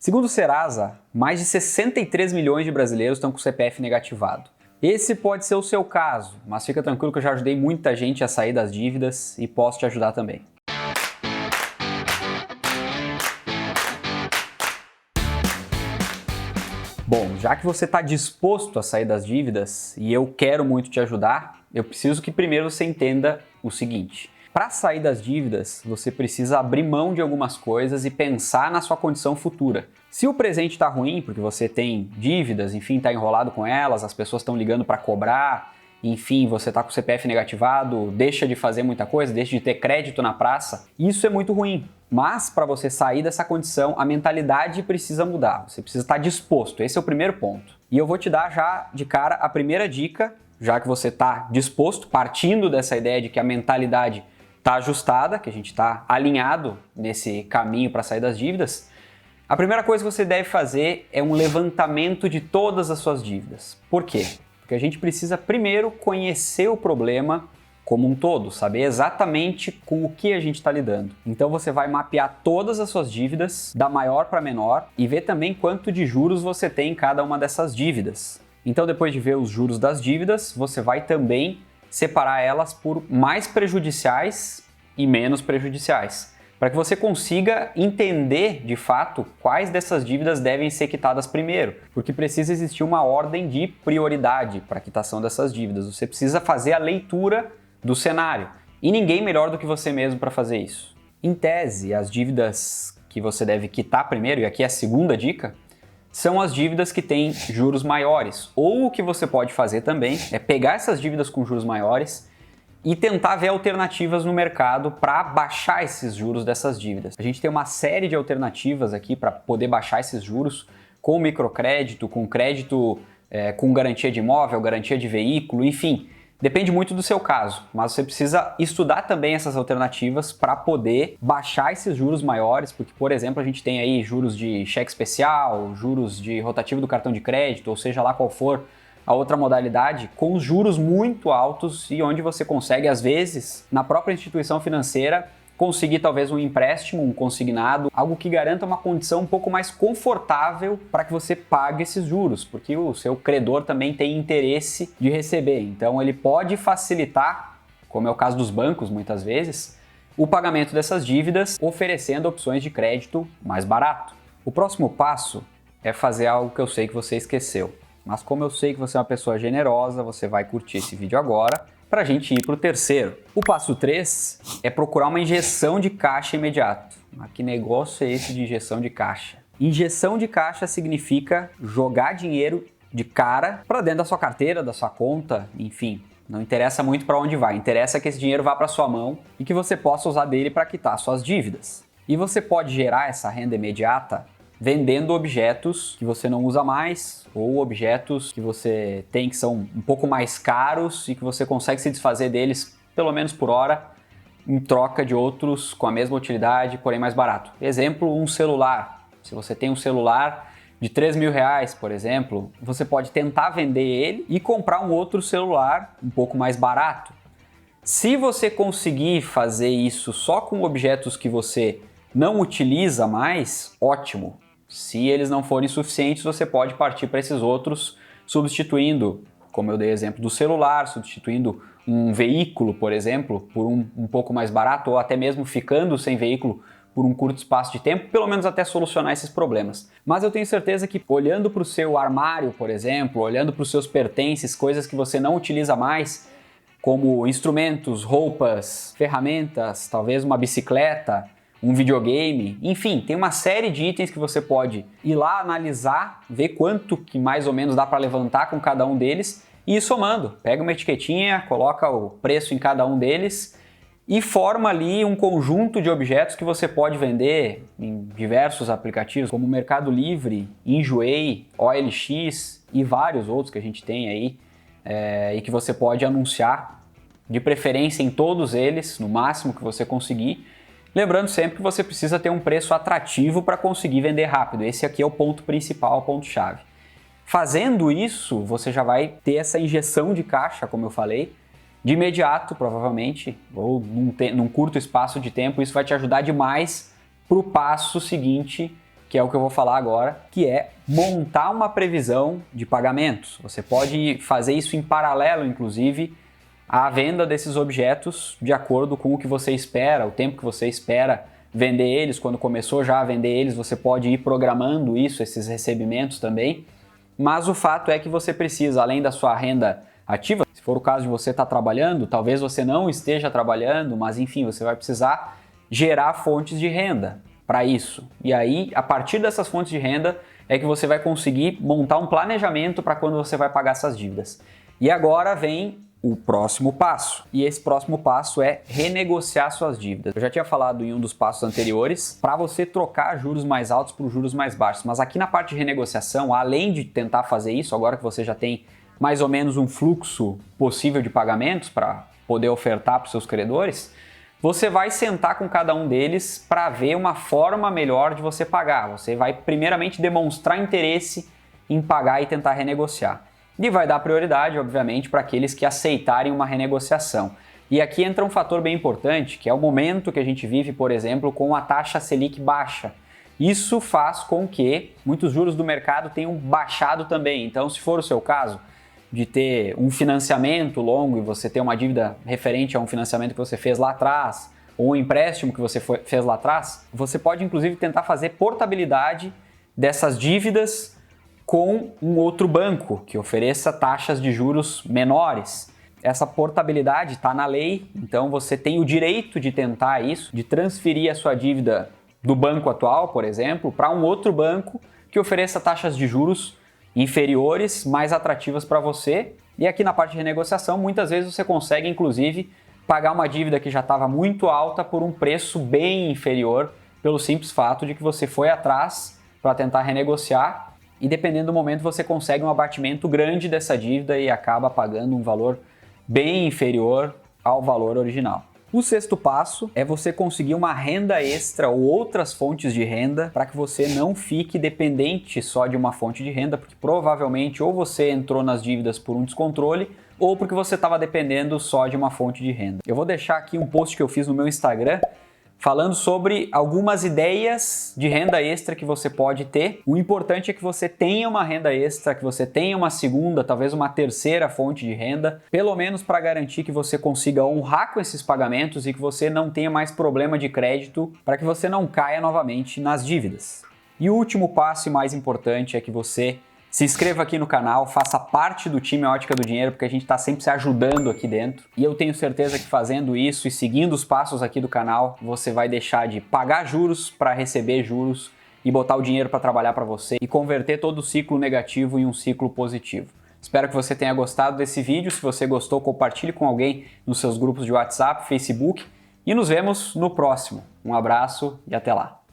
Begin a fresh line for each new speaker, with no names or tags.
Segundo o Serasa, mais de 63 milhões de brasileiros estão com o CPF negativado. Esse pode ser o seu caso, mas fica tranquilo que eu já ajudei muita gente a sair das dívidas e posso te ajudar também. Bom, já que você está disposto a sair das dívidas e eu quero muito te ajudar, eu preciso que primeiro você entenda o seguinte. Para sair das dívidas, você precisa abrir mão de algumas coisas e pensar na sua condição futura. Se o presente está ruim, porque você tem dívidas, enfim, está enrolado com elas, as pessoas estão ligando para cobrar, enfim, você está com o CPF negativado, deixa de fazer muita coisa, deixa de ter crédito na praça, isso é muito ruim. Mas para você sair dessa condição, a mentalidade precisa mudar, você precisa estar disposto, esse é o primeiro ponto. E eu vou te dar já de cara a primeira dica, já que você está disposto, partindo dessa ideia de que a mentalidade está ajustada, que a gente está alinhado nesse caminho para sair das dívidas, a primeira coisa que você deve fazer é um levantamento de todas as suas dívidas. Por quê? Porque a gente precisa primeiro conhecer o problema como um todo, saber exatamente com o que a gente está lidando. Então você vai mapear todas as suas dívidas, da maior para menor, e ver também quanto de juros você tem em cada uma dessas dívidas. Então depois de ver os juros das dívidas, você vai também separar elas por mais prejudiciais e menos prejudiciais, para que você consiga entender de fato quais dessas dívidas devem ser quitadas primeiro, porque precisa existir uma ordem de prioridade para a quitação dessas dívidas. Você precisa fazer a leitura do cenário e ninguém melhor do que você mesmo para fazer isso. Em tese, as dívidas que você deve quitar primeiro, e aqui é a segunda dica, são as dívidas que têm juros maiores. Ou o que você pode fazer também é pegar essas dívidas com juros maiores e tentar ver alternativas no mercado para baixar esses juros dessas dívidas. A gente tem uma série de alternativas aqui para poder baixar esses juros com microcrédito, com crédito com garantia de imóvel, garantia de veículo, enfim. Depende muito do seu caso, mas você precisa estudar também essas alternativas para poder baixar esses juros maiores, porque, por exemplo, a gente tem aí juros de cheque especial, juros de rotativo do cartão de crédito, ou seja lá qual for a outra modalidade, com juros muito altos e onde você consegue, às vezes, na própria instituição financeira, conseguir talvez um empréstimo, um consignado, algo que garanta uma condição um pouco mais confortável para que você pague esses juros, porque o seu credor também tem interesse de receber. Então ele pode facilitar, como é o caso dos bancos muitas vezes, o pagamento dessas dívidas, oferecendo opções de crédito mais barato. O próximo passo é fazer algo que eu sei que você esqueceu, mas como eu sei que você é uma pessoa generosa, você vai curtir esse vídeo agora, para a gente ir para o terceiro. O passo 3 é procurar uma injeção de caixa imediato. Mas que negócio é esse de injeção de caixa? Injeção de caixa significa jogar dinheiro de cara para dentro da sua carteira, da sua conta, enfim. Não interessa muito para onde vai, interessa que esse dinheiro vá para sua mão e que você possa usar dele para quitar suas dívidas. E você pode gerar essa renda imediata vendendo objetos que você não usa mais ou objetos que você tem que são um pouco mais caros e que você consegue se desfazer deles, pelo menos por hora, em troca de outros com a mesma utilidade, porém mais barato. Exemplo, um celular. Se você tem um celular de R$3.000, por exemplo, você pode tentar vender ele e comprar um outro celular um pouco mais barato. Se você conseguir fazer isso só com objetos que você não utiliza mais, ótimo. Se eles não forem suficientes, você pode partir para esses outros, substituindo, como eu dei exemplo do celular, substituindo um veículo, por exemplo, por um pouco mais barato, ou até mesmo ficando sem veículo por um curto espaço de tempo, pelo menos até solucionar esses problemas. Mas eu tenho certeza que olhando para o seu armário, por exemplo, olhando para os seus pertences, coisas que você não utiliza mais, como instrumentos, roupas, ferramentas, talvez uma bicicleta, um videogame, enfim, tem uma série de itens que você pode ir lá analisar, ver quanto que mais ou menos dá para levantar com cada um deles e ir somando. Pega uma etiquetinha, coloca o preço em cada um deles e forma ali um conjunto de objetos que você pode vender em diversos aplicativos, como Mercado Livre, Enjoei, OLX e vários outros que a gente tem aí e que você pode anunciar, de preferência em todos eles, no máximo que você conseguir. Lembrando sempre que você precisa ter um preço atrativo para conseguir vender rápido. Esse aqui é o ponto principal, o ponto-chave. Fazendo isso, você já vai ter essa injeção de caixa, como eu falei, de imediato, provavelmente, ou num curto espaço de tempo. Isso vai te ajudar demais para o passo seguinte, que é o que eu vou falar agora, que é montar uma previsão de pagamentos. Você pode fazer isso em paralelo, inclusive, à venda desses objetos de acordo com o que você espera, o tempo que você espera vender eles. Quando começou já a vender eles, você pode ir programando isso, esses recebimentos também. Mas o fato é que você precisa, além da sua renda ativa, se for o caso de você estar trabalhando, talvez você não esteja trabalhando, mas enfim, você vai precisar gerar fontes de renda para isso. E aí, a partir dessas fontes de renda, é que você vai conseguir montar um planejamento para quando você vai pagar essas dívidas. E agora vem o próximo passo. E esse próximo passo é renegociar suas dívidas. Eu já tinha falado em um dos passos anteriores para você trocar juros mais altos por juros mais baixos. Mas aqui na parte de renegociação, além de tentar fazer isso, agora que você já tem mais ou menos um fluxo possível de pagamentos para poder ofertar para os seus credores, você vai sentar com cada um deles para ver uma forma melhor de você pagar. Você vai primeiramente demonstrar interesse em pagar e tentar renegociar. E vai dar prioridade, obviamente, para aqueles que aceitarem uma renegociação. E aqui entra um fator bem importante, que é o momento que a gente vive, por exemplo, com a taxa Selic baixa. Isso faz com que muitos juros do mercado tenham baixado também. Então, se for o seu caso, de ter um financiamento longo e você ter uma dívida referente a um financiamento que você fez lá atrás, ou um empréstimo que você fez lá atrás, você pode inclusive tentar fazer portabilidade dessas dívidas com um outro banco que ofereça taxas de juros menores. Essa portabilidade está na lei, então você tem o direito de tentar isso, de transferir a sua dívida do banco atual, por exemplo, para um outro banco que ofereça taxas de juros inferiores, mais atrativas para você. E aqui na parte de renegociação, muitas vezes você consegue, inclusive, pagar uma dívida que já estava muito alta por um preço bem inferior, pelo simples fato de que você foi atrás para tentar renegociar e, dependendo do momento, você consegue um abatimento grande dessa dívida e acaba pagando um valor bem inferior ao valor original. O sexto passo é você conseguir uma renda extra ou outras fontes de renda para que você não fique dependente só de uma fonte de renda, porque provavelmente ou você entrou nas dívidas por um descontrole ou porque você estava dependendo só de uma fonte de renda. Eu vou deixar aqui um post que eu fiz no meu Instagram falando sobre algumas ideias de renda extra que você pode ter. O importante é que você tenha uma renda extra, que você tenha uma segunda, talvez uma terceira fonte de renda, pelo menos para garantir que você consiga honrar com esses pagamentos e que você não tenha mais problema de crédito, para que você não caia novamente nas dívidas. E o último passo e mais importante é que você se inscreva aqui no canal, faça parte do time Ótica do Dinheiro, porque a gente está sempre se ajudando aqui dentro. E eu tenho certeza que fazendo isso e seguindo os passos aqui do canal, você vai deixar de pagar juros para receber juros e botar o dinheiro para trabalhar para você e converter todo o ciclo negativo em um ciclo positivo. Espero que você tenha gostado desse vídeo. Se você gostou, compartilhe com alguém nos seus grupos de WhatsApp, Facebook e nos vemos no próximo. Um abraço e até lá!